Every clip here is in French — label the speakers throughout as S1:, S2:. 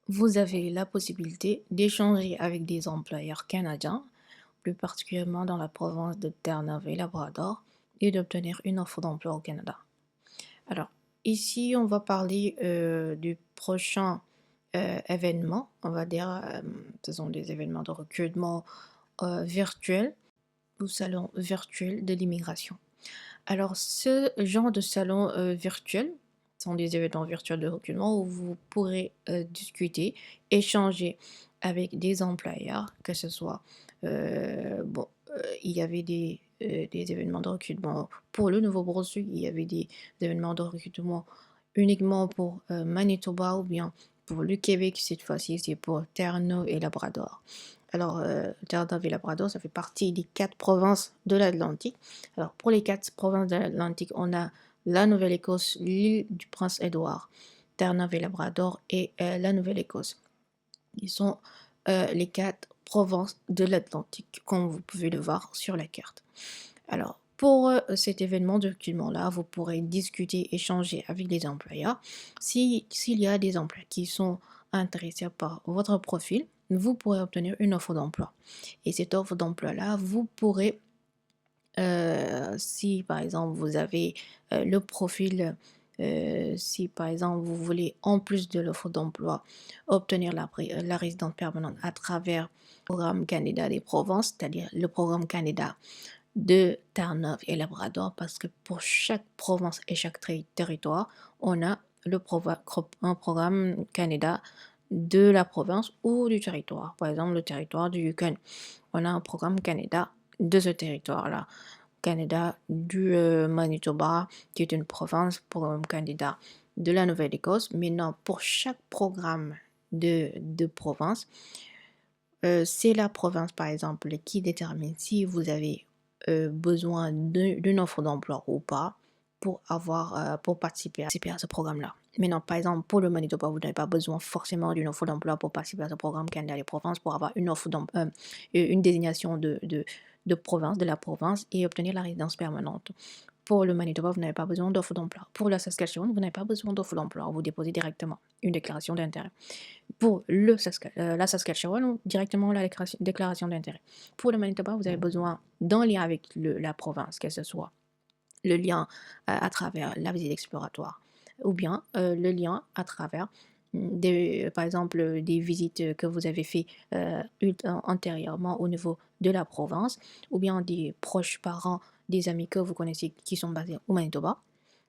S1: Vous avez la possibilité d'échanger avec des employeurs canadiens, plus particulièrement dans la province de Terre-Neuve et Labrador, et d'obtenir une offre d'emploi au Canada. Alors, ici, on va parler du prochain événement. On va dire, ce sont des événements de recrutement virtuel ou salon virtuel de l'immigration. Alors, ce genre de salon virtuel sont des événements virtuels de recrutement où vous pourrez discuter, échanger avec des employeurs, que ce soit, il y avait des événements de recrutement pour le Nouveau-Brunswick, il y avait des événements de recrutement uniquement pour Manitoba ou bien pour le Québec, cette fois-ci, c'est pour Terre-Neuve et Labrador. Alors, Terre-Neuve et Labrador, ça fait partie des 4 provinces de l'Atlantique. Alors, pour les 4 provinces de l'Atlantique, on a la Nouvelle-Écosse, l'île du Prince-Édouard, Terre-Neuve et Labrador et la Nouvelle-Écosse. Ils sont les 4 provinces de l'Atlantique, comme vous pouvez le voir sur la carte. Alors, pour cet événement de recrutement-là, vous pourrez discuter, échanger avec les employeurs. S'il y a des employeurs qui sont intéressés par votre profil, vous pourrez obtenir une offre d'emploi. Et cette offre d'emploi-là, vous pourrez, si par exemple vous avez le profil, si par exemple vous voulez, en plus de l'offre d'emploi, obtenir la résidence permanente à travers le programme Canada des provinces, c'est-à-dire le programme Canada de Terre-Neuve et Labrador, parce que pour chaque province et chaque territoire, on a un programme Canada de la province ou du territoire. Par exemple, le territoire du Yukon, on a un programme Canada de ce territoire-là. Canada du Manitoba, qui est une province, programme Canada de la Nouvelle-Écosse. Maintenant, pour chaque programme de province, c'est la province, par exemple, qui détermine si vous avez besoin d'une offre d'emploi ou pas pour participer à ce programme-là. Maintenant, par exemple, pour le Manitoba, vous n'avez pas besoin forcément d'une offre d'emploi pour participer à ce programme Canada des provinces pour avoir une désignation de province, de la province et obtenir la résidence permanente. Pour le Manitoba, vous n'avez pas besoin d'offre d'emploi. Pour la Saskatchewan, vous n'avez pas besoin d'offre d'emploi. Vous déposez directement une déclaration d'intérêt. Pour la Saskatchewan, directement la déclaration d'intérêt. Pour le Manitoba, vous avez besoin d'un lien avec la province, que ce soit le lien à travers la visite exploratoire ou bien le lien à travers par exemple, des visites que vous avez fait antérieurement au niveau de la province ou bien des proches parents, des amis que vous connaissez qui sont basés au Manitoba.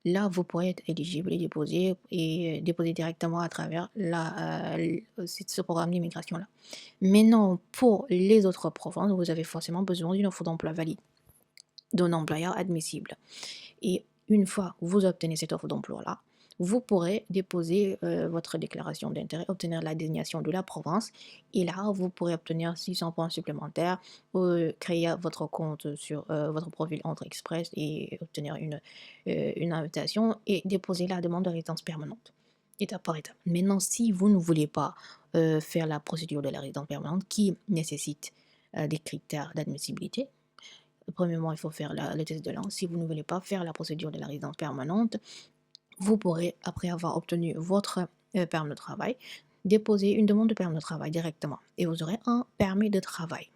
S1: Là, vous pourrez être éligible et déposer directement à travers ce programme d'immigration-là. Maintenant, pour les autres provinces, vous avez forcément besoin d'une offre d'emploi valide, d'un employeur admissible. Et une fois que vous obtenez cette offre d'emploi-là, vous pourrez déposer votre déclaration d'intérêt, obtenir la désignation de la province, et là, vous pourrez obtenir 600 points supplémentaires, créer votre compte sur votre profil Entrée Express et obtenir une invitation et déposer la demande de résidence permanente, étape par étape. Maintenant, si vous ne voulez pas faire la procédure de la résidence permanente qui nécessite des critères d'admissibilité, premièrement, il faut faire le test de langue. Si vous ne voulez pas faire la procédure de la résidence permanente, vous pourrez, après avoir obtenu votre permis de travail, déposer une demande de permis de travail directement. Et vous aurez un permis de travail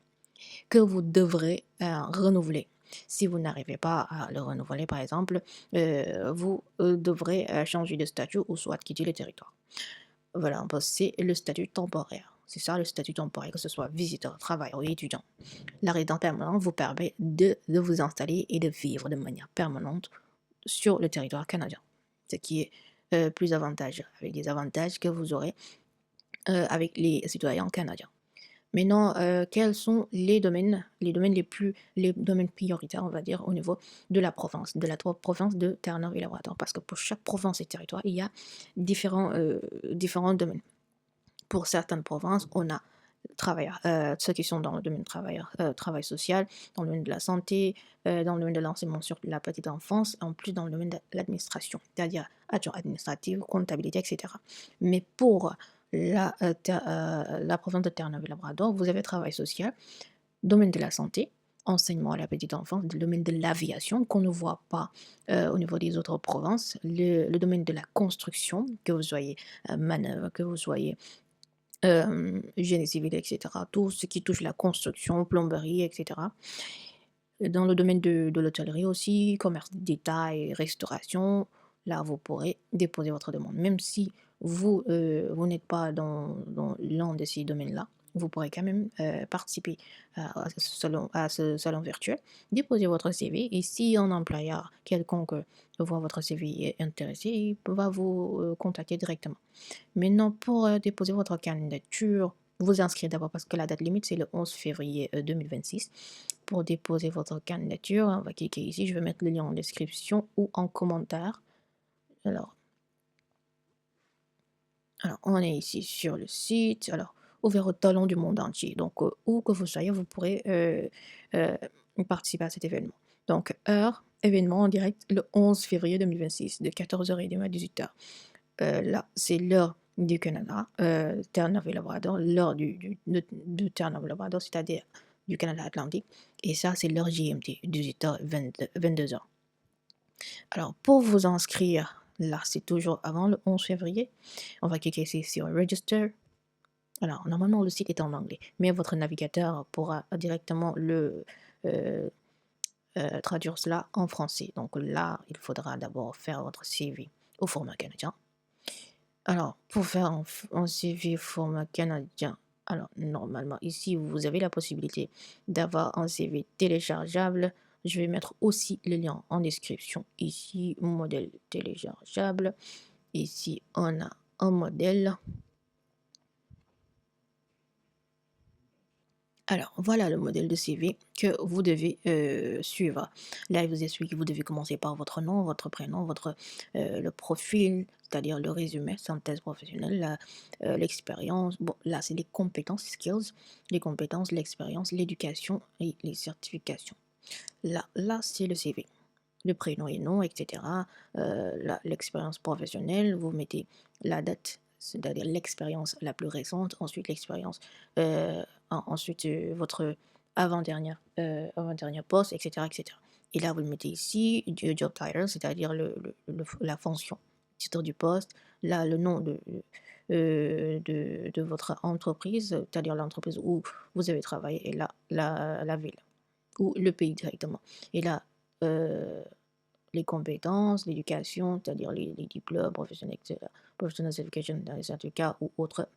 S1: que vous devrez renouveler. Si vous n'arrivez pas à le renouveler, par exemple, vous devrez changer de statut ou soit quitter le territoire. Voilà, c'est le statut temporaire. C'est ça le statut temporaire, que ce soit visiteur, travailleur ou étudiant. La résidence permanente vous permet de vous installer et de vivre de manière permanente sur le territoire canadien, ce qui est plus avantageux, avec des avantages que vous aurez avec les citoyens canadiens. Maintenant, quels sont les domaines prioritaires, on va dire, au niveau de la province, de la province de Terre-Neuve et Labrador, parce que pour chaque province et territoire, il y a différents domaines. Pour certaines provinces, on a ceux qui sont dans le domaine travail social, dans le domaine de la santé, dans le domaine de l'enseignement sur la petite enfance, en plus dans le domaine de l'administration, c'est-à-dire action administrative, comptabilité, etc. Mais pour la province de Terre-Neuve et Labrador, vous avez travail social, domaine de la santé, enseignement à la petite enfance, le domaine de l'aviation qu'on ne voit pas au niveau des autres provinces, le domaine de la construction, que vous soyez manœuvre, que vous soyez génie civil, et cetera. Tout ce qui touche la construction, plomberie, et cetera. Dans le domaine de l'hôtellerie aussi, commerce de détail, restauration, là, vous pourrez déposer votre demande. Même si vous n'êtes pas dans l'un de ces domaines-là, vous pourrez quand même, participer à ce salon virtuel, déposer votre CV et si un employeur quelconque, voit votre CV et est intéressé, il va vous, contacter directement. Maintenant pour, déposer votre candidature, vous inscrire d'abord parce que la date limite, c'est le 11 février, 2026. Pour déposer votre candidature, on va cliquer ici, je vais mettre le lien en description ou en commentaire. Alors on est ici sur le site, alors ouvert aux talents du monde entier. Donc, où que vous soyez, vous pourrez, participer à cet événement. Donc heure, événement en direct le 11 février 2026 de 14h30 à 18h. Là, c'est l'heure du Canada, Terre-Neuve et Labrador, l'heure de Terre-Neuve et Labrador, c'est-à-dire du Canada Atlantique. Et ça, c'est l'heure GMT, 18h, 22h. Alors, pour vous inscrire, là, c'est toujours avant le 11 février. On va cliquer ici sur Register. Alors, normalement, le site est en anglais, mais votre navigateur pourra directement euh, traduire cela en français. Donc là, il faudra d'abord faire votre CV au format canadien. Alors, pour faire un CV format canadien, alors normalement ici vous avez la possibilité d'avoir un CV téléchargeable. Je vais mettre aussi le lien en description. Ici, modèle téléchargeable. Ici, on a un modèle. Alors, voilà le modèle de CV que vous devez suivre. Là, il vous explique que vous devez commencer par votre nom, votre prénom, le profil, c'est-à-dire le résumé, synthèse professionnelle, l'expérience. Bon, là, c'est les compétences, skills, les compétences, l'expérience, l'éducation et les certifications. Là c'est le CV. Le prénom et nom, etc. L'expérience professionnelle, vous mettez la date, c'est-à-dire l'expérience la plus récente, ensuite l'expérience, ensuite votre avant-dernière poste, etc., etc. Et là, vous le mettez ici, du job title, c'est-à-dire la fonction, titre du poste, là, le nom de votre entreprise, c'est-à-dire l'entreprise où vous avez travaillé, et là, la ville ou le pays directement. Et là, euh, les compétences, l'éducation, c'est-à-dire les diplômes professionnels, etc. Professional certification dans les certificats ou autres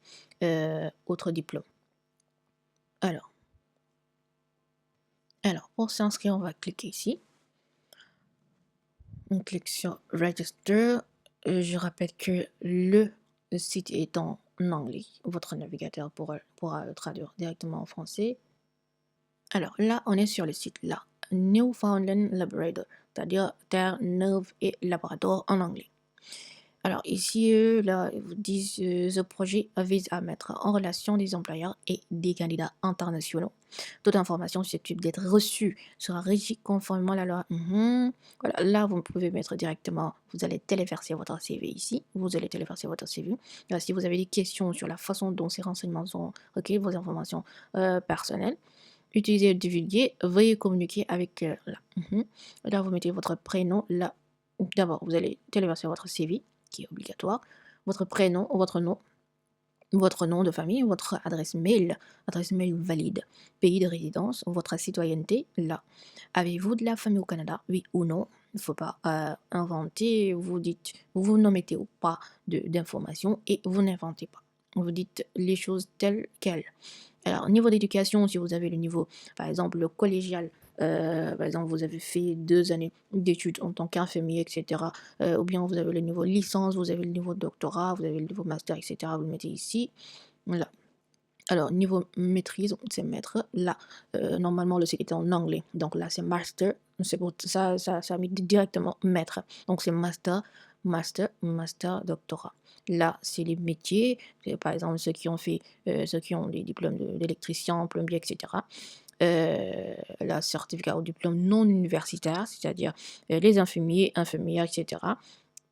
S1: diplômes. Alors, pour s'inscrire, on va cliquer ici. On clique sur Register. Je rappelle que le site est en anglais. Votre navigateur pourra le traduire directement en français. Alors là, on est sur le site là. Newfoundland Labrador, c'est-à-dire Terre-Neuve et Labrador en anglais. Alors ici, là, ils vous disent, ce projet vise à mettre en relation des employeurs et des candidats internationaux. Toute information susceptible d'être reçue sera régie conformément à la loi. Voilà, là, vous pouvez mettre directement, vous allez téléverser votre CV ici. Vous allez téléverser votre CV. Là, si vous avez des questions sur la façon dont ces renseignements sont recueillis, vos informations personnelles, utilisez le divulguer, veuillez communiquer avec là. Là, vous mettez votre prénom. Là, d'abord, vous allez téléverser votre CV qui est obligatoire, votre prénom, votre nom de famille, votre adresse mail valide, pays de résidence, votre citoyenneté, là. Avez-vous de la famille au Canada, oui ou non? Il ne faut pas inventer, vous n'omettez pas d'informations et vous n'inventez pas. Vous dites les choses telles quelles. Alors, au niveau d'éducation, si vous avez le niveau, par exemple, le collégial, par exemple, vous avez fait 2 années d'études en tant qu'infirmier, etc. Ou bien vous avez le niveau licence, vous avez le niveau doctorat, vous avez le niveau master, etc. Vous le mettez ici. Voilà. Alors, niveau maîtrise, c'est maître. Là, normalement, le site est en anglais. Donc là, c'est master. C'est pour ça met directement maître. Donc c'est master, doctorat. Là, c'est les métiers. Par exemple, ceux qui ont des diplômes d'électricien, plombier, etc. La certificat ou diplôme non universitaire, c'est-à-dire les infirmiers, infirmières, etc.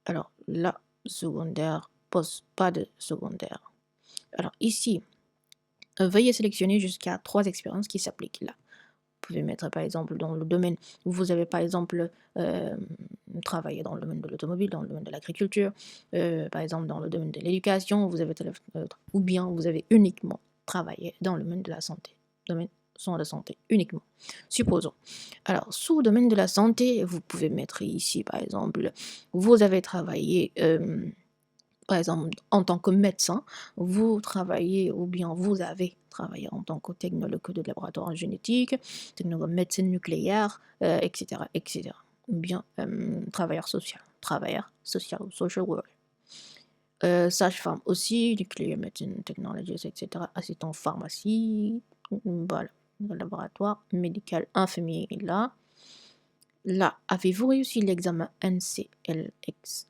S1: Alors là, secondaire, pas de secondaire. Alors ici, veuillez sélectionner jusqu'à 3 expériences qui s'appliquent là. Vous pouvez mettre par exemple dans le domaine où vous avez par exemple travailler dans le domaine de l'automobile, dans le domaine de l'agriculture, par exemple dans le domaine de l'éducation, ou bien vous avez uniquement travaillé dans le domaine de la santé, domaine soins de santé uniquement. Supposons. Alors, sous le domaine de la santé, vous pouvez mettre ici, par exemple, vous avez travaillé, par exemple, en tant que médecin, vous travaillez ou bien vous avez travaillé en tant que technologue de laboratoire en génétique, technologue médecine nucléaire, etc., etc. Ou bien travailleur social ou social worker. Sage-femme aussi, nucléaire médecine technologies, etc. Assistant pharmacie, voilà, laboratoire médical infirmier est là. Là, avez-vous réussi l'examen NCLX?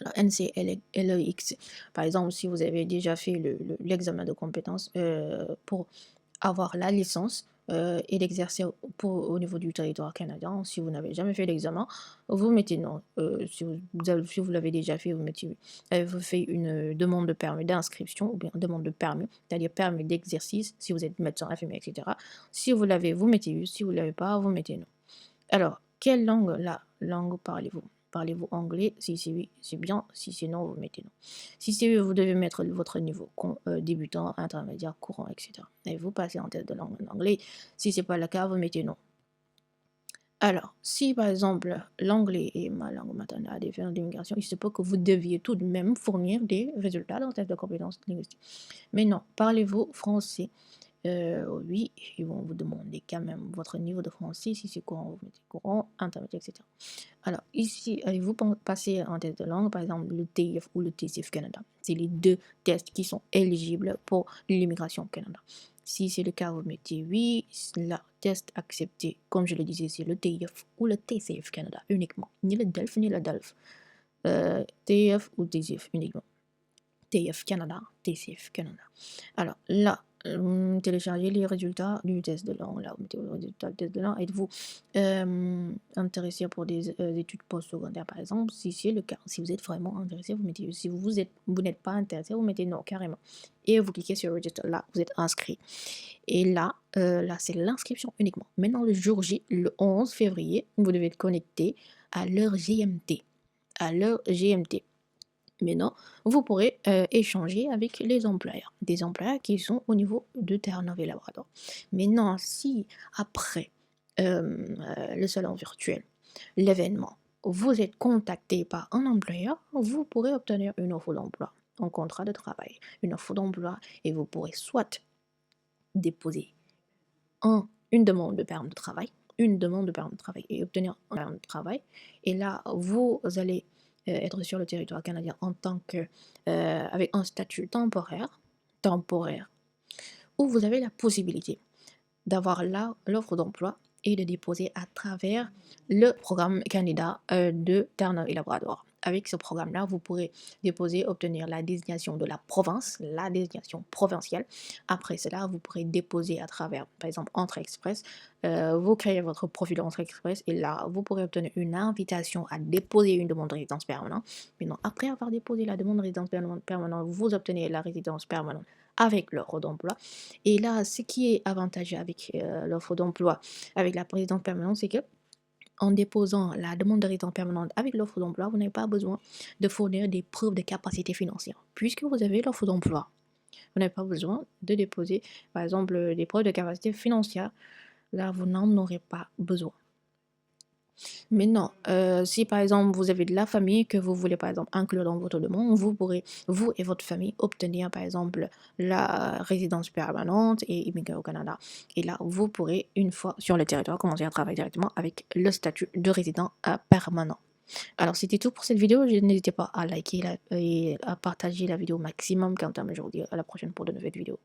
S1: Alors, NCLEX, par exemple, si vous avez déjà fait l'examen de compétences pour avoir la licence et l'exercer au niveau du territoire canadien, si vous n'avez jamais fait l'examen, vous mettez non. Si vous l'avez déjà fait, vous mettez oui. Vous faites une demande de permis d'inscription ou bien une demande de permis, c'est-à-dire permis d'exercice, si vous êtes médecin, infirmier, etc. Si vous l'avez, vous mettez oui. Si vous ne l'avez pas, vous mettez non. Alors, quelle langue parlez-vous? Parlez-vous anglais? Si c'est oui, c'est bien. Si c'est non, vous mettez non. Si c'est oui, vous devez mettre votre niveau débutant, intermédiaire, courant, etc. Et vous passez en test de langue en anglais. Si ce n'est pas le cas, vous mettez non. Alors, si par exemple l'anglais est ma langue maternelle à des fins d'immigration, il se peut que vous deviez tout de même fournir des résultats dans le test de compétences linguistiques. Mais non, parlez-vous français? Oui, ils vont vous demander quand même votre niveau de français, si c'est courant, vous mettez courant, intermédiaire, etc. Alors ici, allez-vous passer en test de langue, par exemple le TIF ou le TCF Canada. C'est les deux tests qui sont éligibles pour l'immigration au Canada. Si c'est le cas, vous mettez oui, la test accepté, comme je le disais, c'est le TIF ou le TCF Canada uniquement, ni le DELF ni le DELF. TIF ou TCF uniquement. TIF Canada, TCF Canada. Alors là, téléchargez les résultats du test de langue. Là, vous mettez les résultats du test de langue. Êtes-vous intéressé pour des études postsecondaires, par exemple? Si c'est le cas, si vous êtes vraiment intéressé, vous mettez. Si vous n'êtes pas intéressé, vous mettez non, carrément. Et vous cliquez sur Register. Là, vous êtes inscrit. Et là, c'est l'inscription uniquement. Maintenant, le jour J, le 11 février, vous devez être connecté à l'heure GMT. À l'heure GMT. Maintenant, vous pourrez échanger avec les employeurs, des employeurs qui sont au niveau de Terre-Neuve et Labrador. Maintenant, si après le salon virtuel, l'événement, vous êtes contacté par un employeur, vous pourrez obtenir une offre d'emploi, un contrat de travail, une offre d'emploi, et vous pourrez soit déposer une demande de permis de travail, et obtenir un permis de travail, et là, vous allez être sur le territoire canadien en tant que avec un statut temporaire, où vous avez la possibilité d'avoir l'offre d'emploi et de déposer à travers le programme candidat de Terre-Neuve et Labrador. Avec ce programme-là, vous pourrez déposer, obtenir la désignation de la province, la désignation provinciale. Après cela, vous pourrez déposer à travers, par exemple, Entrée Express. Vous créez votre profil Entrée Express et là, vous pourrez obtenir une invitation à déposer une demande de résidence permanente. Maintenant, après avoir déposé la demande de résidence permanente, vous obtenez la résidence permanente avec l'offre d'emploi. Et là, ce qui est avantageux avec l'offre d'emploi, avec la résidence permanente, c'est que en déposant la demande de résidence permanente avec l'offre d'emploi, vous n'avez pas besoin de fournir des preuves de capacité financière. Puisque vous avez l'offre d'emploi, vous n'avez pas besoin de déposer, par exemple, des preuves de capacité financière. Là, vous n'en aurez pas besoin. Mais non, si par exemple vous avez de la famille que vous voulez par exemple inclure dans votre demande, vous pourrez, vous et votre famille, obtenir par exemple la résidence permanente et immigrer au Canada. Et là, vous pourrez, une fois sur le territoire, commencer à travailler directement avec le statut de résident permanent. Alors, c'était tout pour cette vidéo. N'hésitez pas à liker et à partager la vidéo au maximum. Quant à moi, je vous dis à la prochaine pour de nouvelles vidéos.